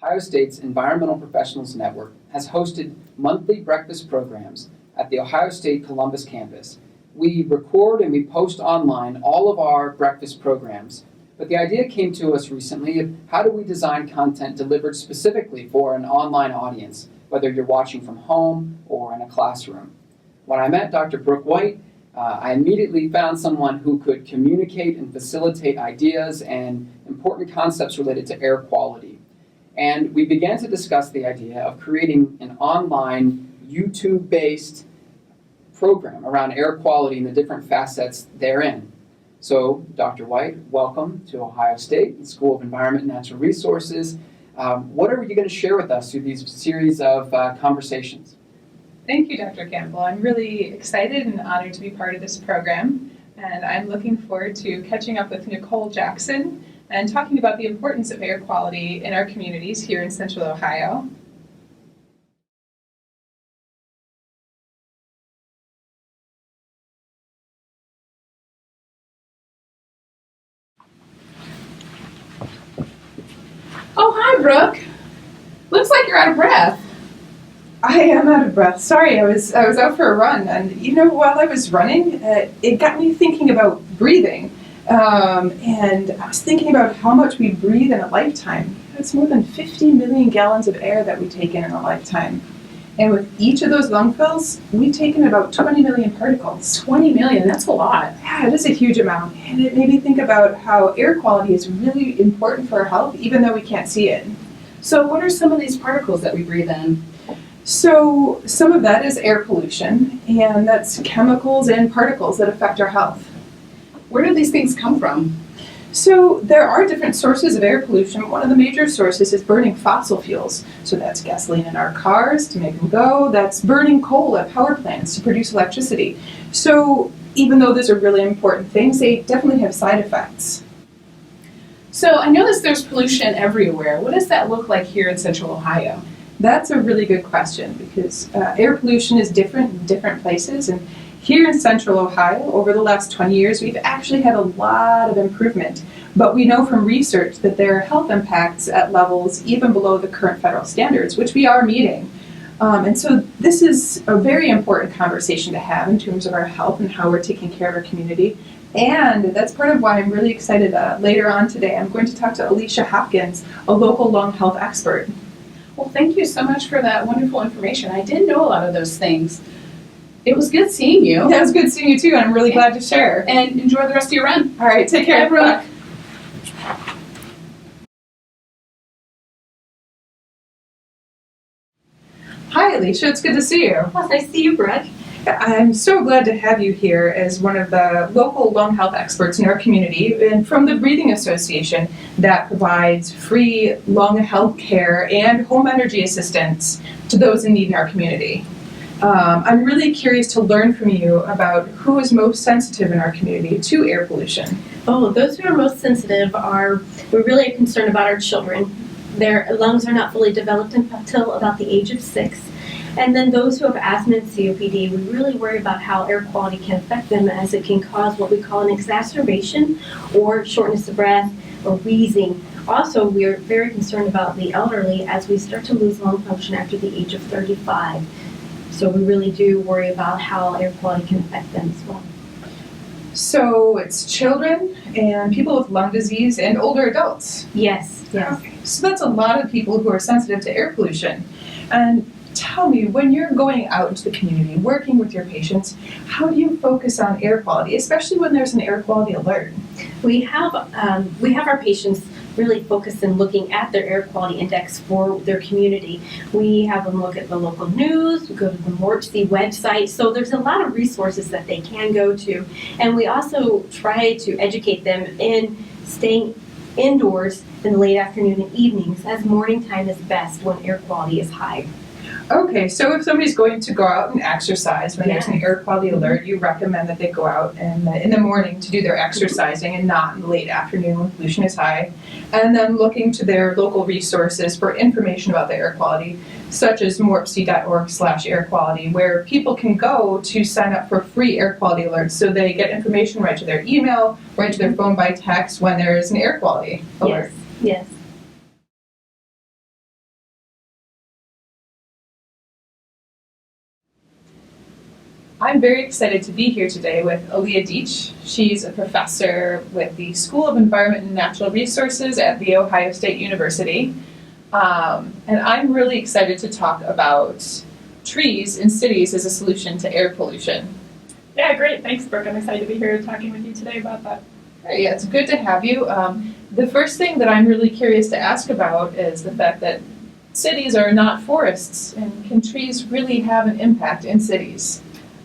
Ohio State's Environmental Professionals Network has hosted monthly breakfast programs at the Ohio State Columbus campus. We record and we post online all of our breakfast programs, but the idea came to us recently of how do we design content delivered specifically for an online audience, whether you're watching from home or in a classroom. When I met Dr. Brooke White, I immediately found someone who could communicate and facilitate ideas and important concepts related to air quality. And we began to discuss the idea of creating an online, YouTube-based program around air quality and the different facets therein. So, Dr. White, welcome to Ohio State School of Environment and Natural Resources. What are you going to share with us through these series of conversations? Thank you, Dr. Campbell. I'm really excited and honored to be part of this program, and I'm looking forward to catching up with Nicole Jackson and talking about the importance of air quality in our communities here in Central Ohio. Oh, hi, Brooke. Looks like you're out of breath. I am out of breath. Sorry, I was out for a run, and while I was running, it got me thinking about breathing, and I was thinking about how much we breathe in a lifetime. It's more than 50 million gallons of air that we take in a lifetime, and with each of those lung fills, we take in about 20 million particles. 20 million, that's a lot. Yeah, it is a huge amount, and it made me think about how air quality is really important for our health, even though we can't see it. So what are some of these particles that we breathe in? So some of that is air pollution, and that's chemicals and particles that affect our health. Where do these things come from? So there are different sources of air pollution. One of the major sources is burning fossil fuels. So that's gasoline in our cars to make them go. That's burning coal at power plants to produce electricity. So even though those are really important things, they definitely have side effects. So I notice there's pollution everywhere. What does that look like here in Central Ohio? That's a really good question because air pollution is different in different places. And here in Central Ohio, over the last 20 years, we've actually had a lot of improvement. But we know from research that there are health impacts at levels even below the current federal standards, which we are meeting. And so this is a very important conversation to have in terms of our health and how we're taking care of our community. And that's part of why I'm really excited. Later on today, I'm going to talk to Alisha Hopkins, a local lung health expert. Well, thank you so much for that wonderful information. I didn't know a lot of those things. It was good seeing you. Yeah, it was good seeing you too, and I'm really glad to share. And enjoy the rest of your run. All right, take care. Brooke. Hi, Alisha. It's good to see you. Well, nice to see you, Brooke. I'm so glad to have you here as one of the local lung health experts in our community and from the Breathing Association that provides free lung health care and home energy assistance to those in need in our community. I'm really curious to learn from you about who is most sensitive in our community to air pollution. Oh, those who are most sensitive we're really concerned about our children. Their lungs are not fully developed until about the age of 6. And then those who have asthma and COPD, we really worry about how air quality can affect them as it can cause what we call an exacerbation or shortness of breath or wheezing. Also, we're very concerned about the elderly as we start to lose lung function after the age of 35. So we really do worry about how air quality can affect them as well. So it's children and people with lung disease and older adults. Yes, yes. Okay. So that's a lot of people who are sensitive to air pollution. And tell me, when you're going out into the community, working with your patients, how do you focus on air quality, especially when there's an air quality alert? We have our patients really focus in looking at their air quality index for their community. We have them look at the local news, we go to the MORPC website, so there's a lot of resources that they can go to. And we also try to educate them in staying indoors in the late afternoon and evenings, as morning time is best when air quality is high. Okay, so if somebody's going to go out and exercise when there's an air quality alert, you recommend that they go out in the morning to do their exercising and not in the late afternoon when pollution is high. And then looking to their local resources for information about the air quality, such as morpc.org/air quality, where people can go to sign up for free air quality alerts so they get information right to their email, right to their phone by text when there is an air quality alert. Yes, yes. I'm very excited to be here today with Alia Dietsch. She's a professor with the School of Environment and Natural Resources at The Ohio State University. And I'm really excited to talk about trees in cities as a solution to air pollution. Yeah, great. Thanks, Brooke. I'm excited to be here talking with you today about that. Great, yeah, it's good to have you. The first thing that I'm really curious to ask about is the fact that cities are not forests, and can trees really have an impact in cities?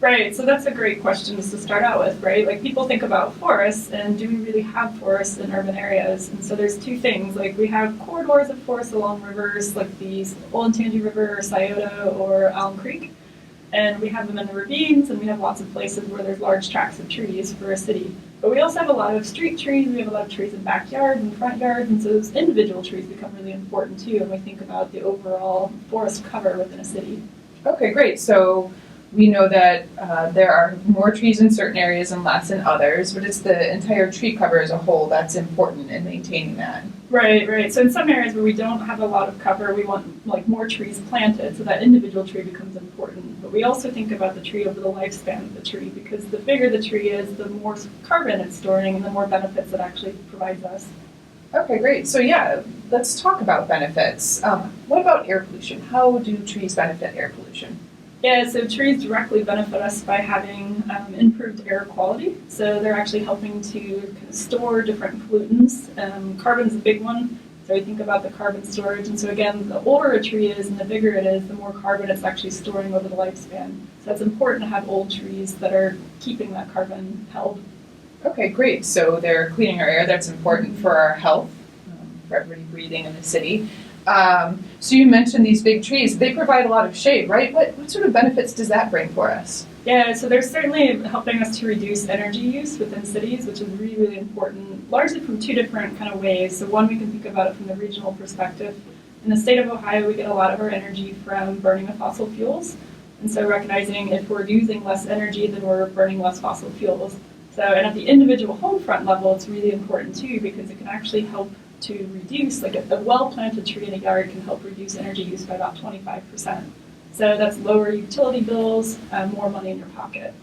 Right, so that's a great question just to start out with, right? Like people think about forests, and do we really have forests in urban areas? And so there's two things, like we have corridors of forests along rivers, like the Olentangy River or Scioto or Alum Creek. And we have them in the ravines, and we have lots of places where there's large tracts of trees for a city. But we also have a lot of street trees, we have a lot of trees in backyards and front yards, and so those individual trees become really important too when we think about the overall forest cover within a city. Okay, great. So we know that there are more trees in certain areas and less in others, but it's the entire tree cover as a whole that's important in maintaining that. Right, right. So in some areas where we don't have a lot of cover, we want like more trees planted, so that individual tree becomes important. But we also think about the tree over the lifespan of the tree, because the bigger the tree is, the more carbon it's storing and the more benefits it actually provides us. Okay, great. So yeah, let's talk about benefits. What about air pollution? How do trees benefit air pollution? Yeah, so trees directly benefit us by having improved air quality. So they're actually helping to kind of store different pollutants. Carbon's a big one. So we think about the carbon storage. And so again, the older a tree is and the bigger it is, the more carbon it's actually storing over the lifespan. So it's important to have old trees that are keeping that carbon held. Okay, great. So they're cleaning our air. That's important for our health, for everybody breathing in the city. So you mentioned these big trees. They provide a lot of shade, right? What sort of benefits does that bring for us? Yeah, so they're certainly helping us to reduce energy use within cities, which is really, really important, largely from two different kind of ways. So one, we can think about it from the regional perspective. In the state of Ohio, we get a lot of our energy from burning of fossil fuels. And so recognizing if we're using less energy, then we're burning less fossil fuels. So, and at the individual home front level, it's really important too, because it can actually help to reduce, like a well-planted tree in a yard can help reduce energy use by about 25%. So that's lower utility bills, more money in your pocket.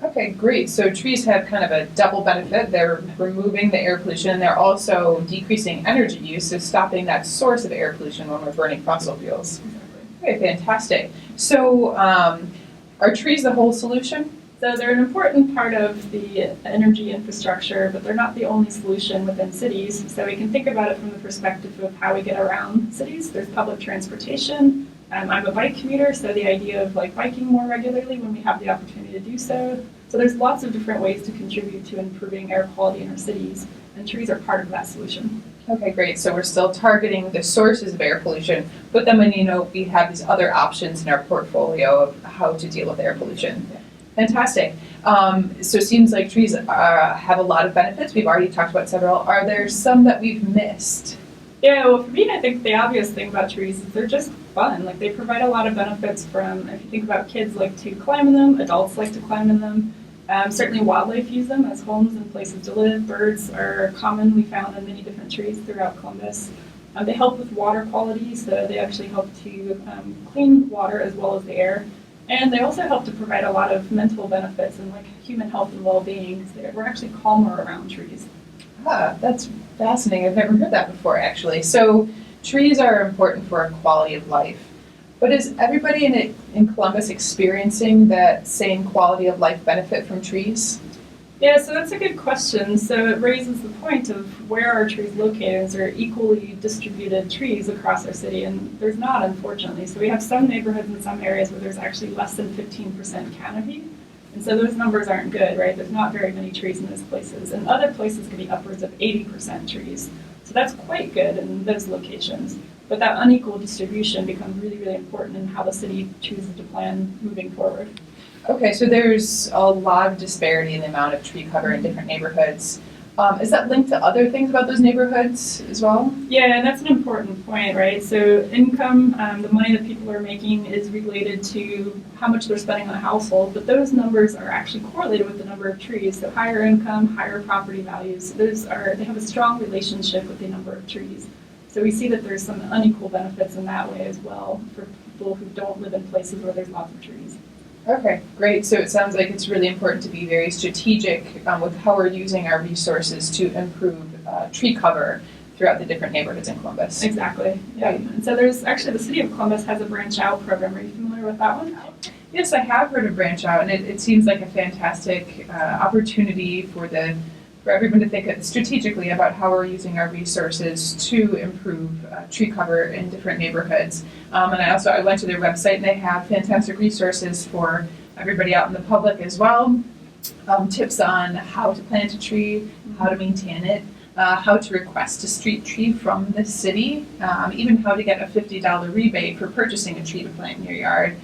Okay, great. So trees have kind of a double benefit. They're removing the air pollution, and they're also decreasing energy use, so stopping that source of air pollution when we're burning fossil fuels. Exactly. Okay, fantastic. So are trees the whole solution? So they're an important part of the energy infrastructure, but they're not the only solution within cities. So we can think about it from the perspective of how we get around cities. There's public transportation. I'm a bike commuter, so the idea of like biking more regularly when we have the opportunity to do so. So there's lots of different ways to contribute to improving air quality in our cities, and trees are part of that solution. Okay, great. So we're still targeting the sources of air pollution, but then we have these other options in our portfolio of how to deal with air pollution. Yeah. Fantastic. So it seems like trees have a lot of benefits. We've already talked about several. Are there some that we've missed? Yeah, well, for me, I think the obvious thing about trees is they're just fun. Like, they provide a lot of benefits from, if you think about kids like to climb in them, adults like to climb in them. Certainly wildlife use them as homes and places to live. Birds are commonly found in many different trees throughout Columbus. They help with water quality, so they actually help to clean water as well as the air. And they also help to provide a lot of mental benefits and like human health and well-being. So we're actually calmer around trees. That's fascinating. I've never heard that before, actually. So trees are important for our quality of life. But is everybody in Columbus experiencing that same quality of life benefit from trees? Yeah, so that's a good question. So it raises the point of where are trees located? They're equally distributed trees across our city, and there's not, unfortunately. So we have some neighborhoods in some areas where there's actually less than 15% canopy. And so those numbers aren't good, right? There's not very many trees in those places. And other places can be upwards of 80% trees. So that's quite good in those locations. But that unequal distribution becomes really, really important in how the city chooses to plan moving forward. Okay, so there's a lot of disparity in the amount of tree cover in different neighborhoods. Is that linked to other things about those neighborhoods as well? Yeah, and that's an important point, right? So income, the money that people are making is related to how much they're spending on a household, but those numbers are actually correlated with the number of trees. So higher income, higher property values, they have a strong relationship with the number of trees. So we see that there's some unequal benefits in that way as well for people who don't live in places where there's lots of trees. Okay, great. So it sounds like it's really important to be very strategic with how we're using our resources to improve tree cover throughout the different neighborhoods in Columbus. Exactly. Yeah. And so there's actually the City of Columbus has a branch out program. Are you familiar with that one? Yes, I have heard of Branch Out, and it seems like a fantastic opportunity for everyone to think strategically about how we're using our resources to improve tree cover in different neighborhoods. And I went to their website, and they have fantastic resources for everybody out in the public as well. Tips on how to plant a tree, how to maintain it, how to request a street tree from the city, even how to get a $50 rebate for purchasing a tree to plant in your yard.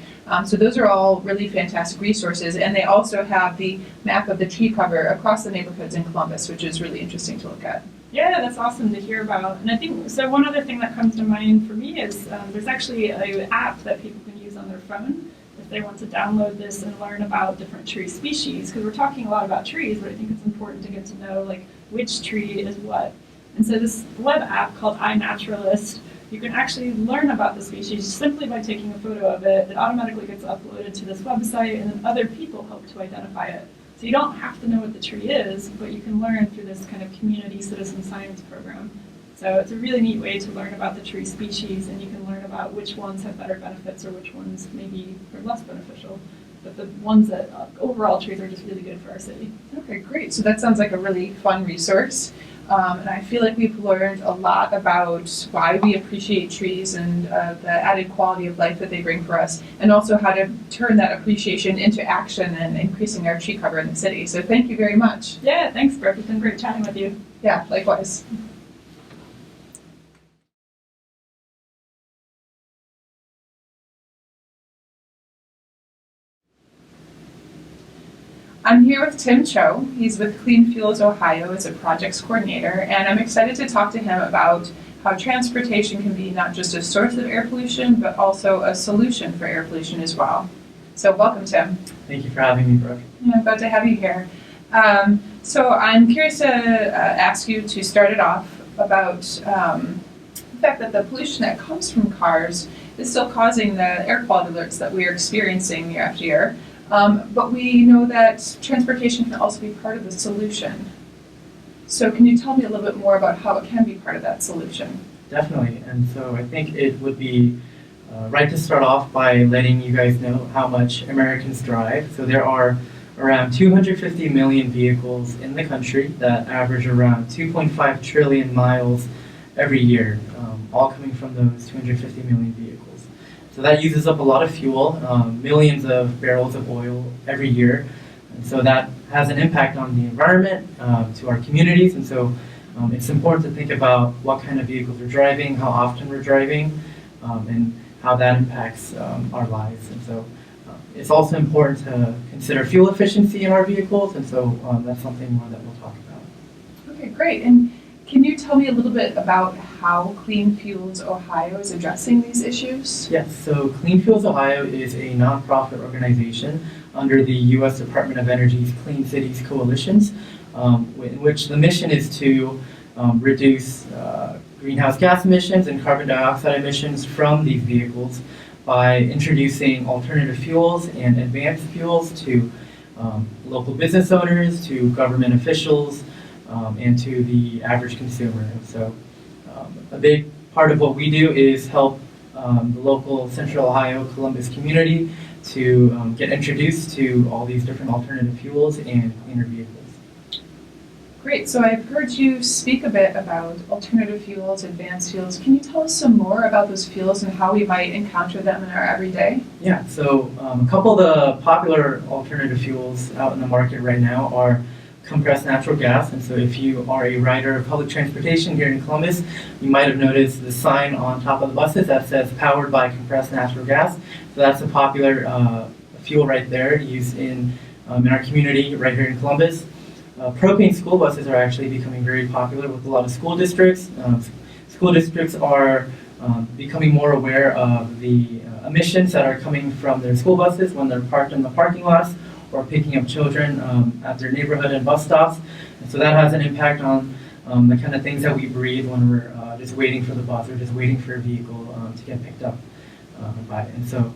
So those are all really fantastic resources, and they also have the map of the tree cover across the neighborhoods in Columbus, which is really interesting to look at. Yeah, that's awesome to hear about. And I think, so one other thing that comes to mind for me is there's actually an app that people can use on their phone if they want to download this and learn about different tree species, because we're talking a lot about trees, but I think it's important to get to know like which tree is what. And so this web app called iNaturalist, you can actually learn about the species simply by taking a photo of it. It automatically gets uploaded to this website, and then other people help to identify it. So you don't have to know what the tree is, but you can learn through this kind of community citizen science program. So it's a really neat way to learn about the tree species, and you can learn about which ones have better benefits or which ones maybe are less beneficial. But the ones that overall trees are just really good for our city. Okay, great. So that sounds like a really fun resource. And I feel like we've learned a lot about why we appreciate trees and the added quality of life that they bring for us, and also how to turn that appreciation into action and increasing our tree cover in the city. So thank you very much. Yeah, thanks, Brooke. It's been great chatting with you. Yeah, likewise. I'm here with Tim Cho. He's with Clean Fuels Ohio as a projects coordinator, and I'm excited to talk to him about how transportation can be not just a source of air pollution, but also a solution for air pollution as well. So welcome, Tim. Thank you for having me, Brooke. Yeah, I'm glad to have you here. So I'm curious to ask you to start it off about the fact that the pollution that comes from cars is still causing the air quality alerts that we are experiencing year after year. But we know that transportation can also be part of the solution. So can you tell me a little bit more about how it can be part of that solution? Definitely. And so I think it would be right to start off by letting you guys know how much Americans drive. So there are around 250 million vehicles in the country that average around 2.5 trillion miles every year, all coming from those 250 million vehicles. So that uses up a lot of fuel, millions of barrels of oil every year. And so that has an impact on the environment, to our communities. And so it's important to think about what kind of vehicles we're driving, how often we're driving, and how that impacts our lives. And so it's also important to consider fuel efficiency in our vehicles. And so that's something more that we'll talk about. Okay, great. And can you tell me a little bit about how Clean Fuels Ohio is addressing these issues? Yes, so Clean Fuels Ohio is a nonprofit organization under the U.S. Department of Energy's Clean Cities Coalitions, in which the mission is to reduce greenhouse gas emissions and carbon dioxide emissions from these vehicles by introducing alternative fuels and advanced fuels to local business owners, to government officials, and to the average consumer. And so a big part of what we do is help the local Central Ohio Columbus community to get introduced to all these different alternative fuels and cleaner vehicles. Great. So I've heard you speak a bit about alternative fuels, advanced fuels. Can you tell us some more about those fuels and how we might encounter them in our everyday? Yeah, so a couple of the popular alternative fuels out in the market right now are compressed natural gas. And so if you are a rider of public transportation here in Columbus, you might have noticed the sign on top of the buses that says powered by compressed natural gas. So that's a popular fuel right there used in our community right here in Columbus. Propane school buses are actually becoming very popular with a lot of school districts. School districts are becoming more aware of the emissions that are coming from their school buses when they're parked in the parking lots or picking up children at their neighborhood and bus stops. And so that has an impact on the kind of things that we breathe when we're just waiting for the bus or just waiting for a vehicle to get picked up by it. And so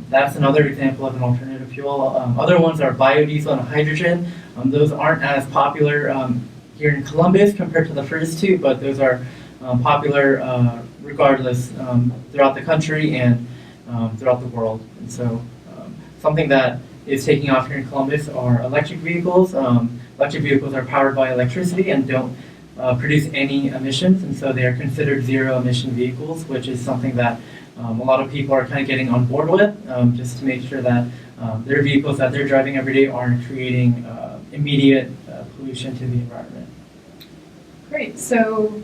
That's another example of an alternative fuel. Other ones are biodiesel and hydrogen. Those aren't as popular here in Columbus compared to the first two, but those are popular regardless throughout the country and throughout the world. And so something that is taking off here in Columbus are electric vehicles. Electric vehicles are powered by electricity and don't produce any emissions, and so they are considered zero emission vehicles, which is something that a lot of people are kind of getting on board with, just to make sure that their vehicles that they're driving every day aren't creating immediate pollution to the environment. Great. So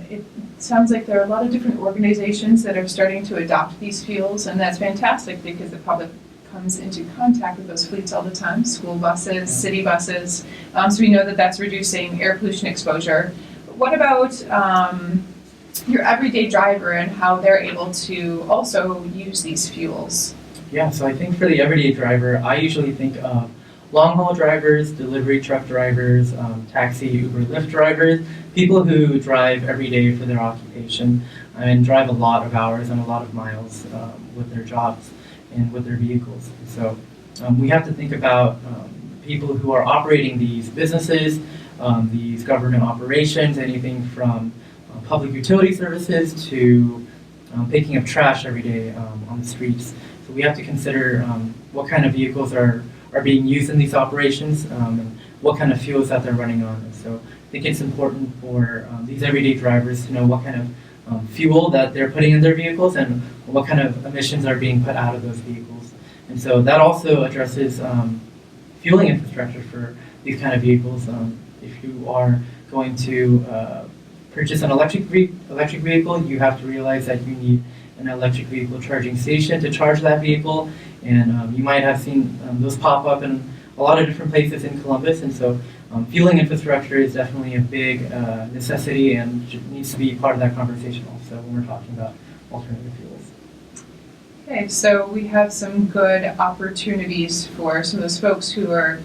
it sounds like there are a lot of different organizations that are starting to adopt these fuels, and that's fantastic because the public comes into contact with those fleets all the time, school buses, city buses. So we know that that's reducing air pollution exposure. But what about your everyday driver and how they're able to also use these fuels? Yeah, so I think for the everyday driver, I usually think of long haul drivers, delivery truck drivers, taxi, Uber, Lyft drivers, people who drive every day for their occupation and drive a lot of hours and a lot of miles with their jobs and with their vehicles. So we have to think about people who are operating these businesses, these government operations, anything from public utility services to picking up trash every day on the streets. So we have to consider what kind of vehicles are being used in these operations and what kind of fuels that they're running on. And so I think it's important for these everyday drivers to know what kind of fuel that they're putting in their vehicles and what kind of emissions are being put out of those vehicles. And so that also addresses fueling infrastructure for these kind of vehicles. If you are going to purchase an electric vehicle, you have to realize that you need an electric vehicle charging station to charge that vehicle. And you might have seen those pop up in a lot of different places in Columbus. And so fueling infrastructure is definitely a big necessity and needs to be part of that conversation also when we're talking about alternative fuels. Okay, so we have some good opportunities for some of those folks who are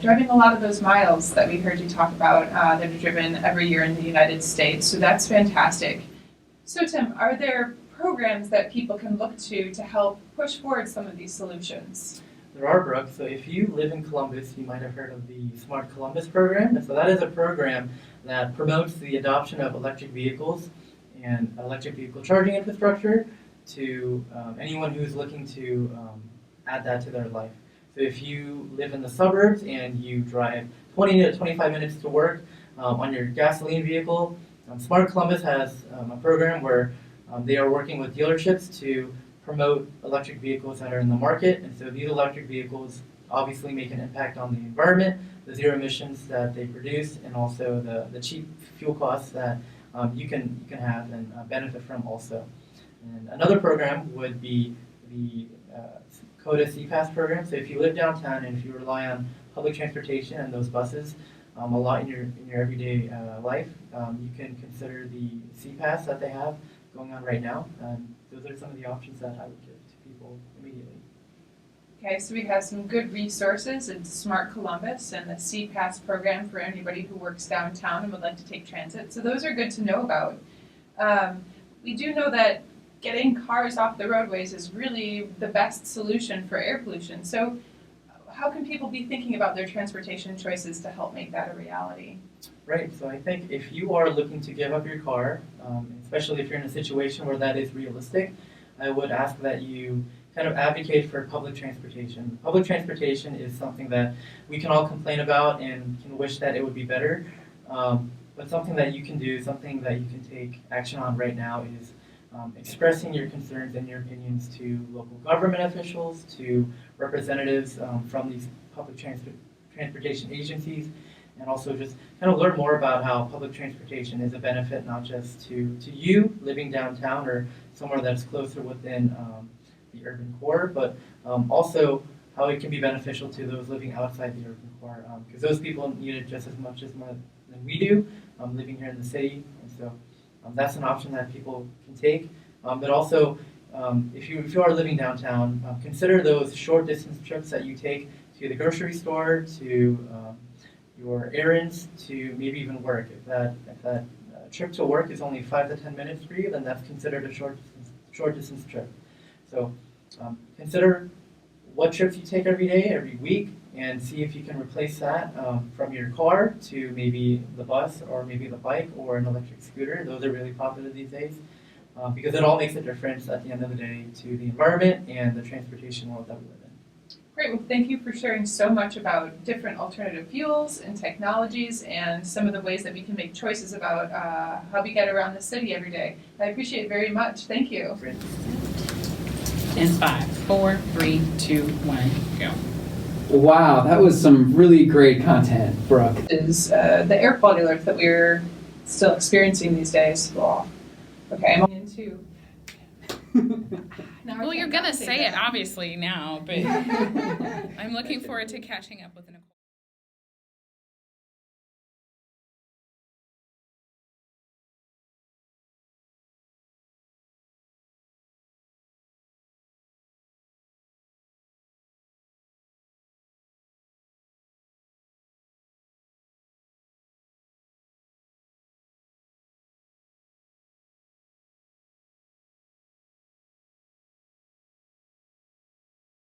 driving a lot of those miles that we heard you talk about that are driven every year in the United States. So that's fantastic. So Tim, are there programs that people can look to help push forward some of these solutions? There are, Brooke. So if you live in Columbus, you might have heard of the Smart Columbus program. And so that is a program that promotes the adoption of electric vehicles and electric vehicle charging infrastructure to anyone who's looking to add that to their life. So if you live in the suburbs and you drive 20 to 25 minutes to work on your gasoline vehicle, Smart Columbus has a program where they are working with dealerships to promote electric vehicles that are in the market. And so these electric vehicles obviously make an impact on the environment, the zero emissions that they produce, and also the cheap fuel costs that you can have and benefit from also. And another program would be the CODA CPAS program. So if you live downtown and if you rely on public transportation and those buses a lot in your everyday life, you can consider the CPAS that they have going on right now. Those are some of the options that I would give to people immediately. Okay, so we have some good resources in Smart Columbus and the CPAS program for anybody who works downtown and would like to take transit. So those are good to know about. We do know that getting cars off the roadways is really the best solution for air pollution. So how can people be thinking about their transportation choices to help make that a reality? Right, so I think if you are looking to give up your car, especially if you're in a situation where that is realistic, I would ask that you kind of advocate for public transportation. Public transportation is something that we can all complain about and can wish that it would be better, but something that you can do, something that you can take action on right now is expressing your concerns and your opinions to local government officials, to representatives from these public transportation agencies, and also just kind of learn more about how public transportation is a benefit not just to you living downtown or somewhere that's closer within the urban core, but also how it can be beneficial to those living outside the urban core, because those people need it just as much than we do living here in the city. And so that's an option that people can take. But also, if you are living downtown, consider those short distance trips that you take to the grocery store, to your errands, to maybe even work. If that trip to work is only 5 to 10 minutes for you, then that's considered a short distance trip. So consider what trips you take every day, every week, and see if you can replace that from your car to maybe the bus or maybe the bike or an electric scooter. Those are really popular these days because it all makes a difference at the end of the day to the environment and the transportation world that we live in. Great, well, thank you for sharing so much about different alternative fuels and technologies and some of the ways that we can make choices about how we get around the city every day. I appreciate it very much. Thank you. Great. In 5, 4, 3, 2, 1, go. Wow, that was some really great content, Brooke. Is the air quality alerts that we're still experiencing these days. Well, okay, I'm into. Well, you're gonna say it obviously now, but I'm looking forward to catching up with Nicole.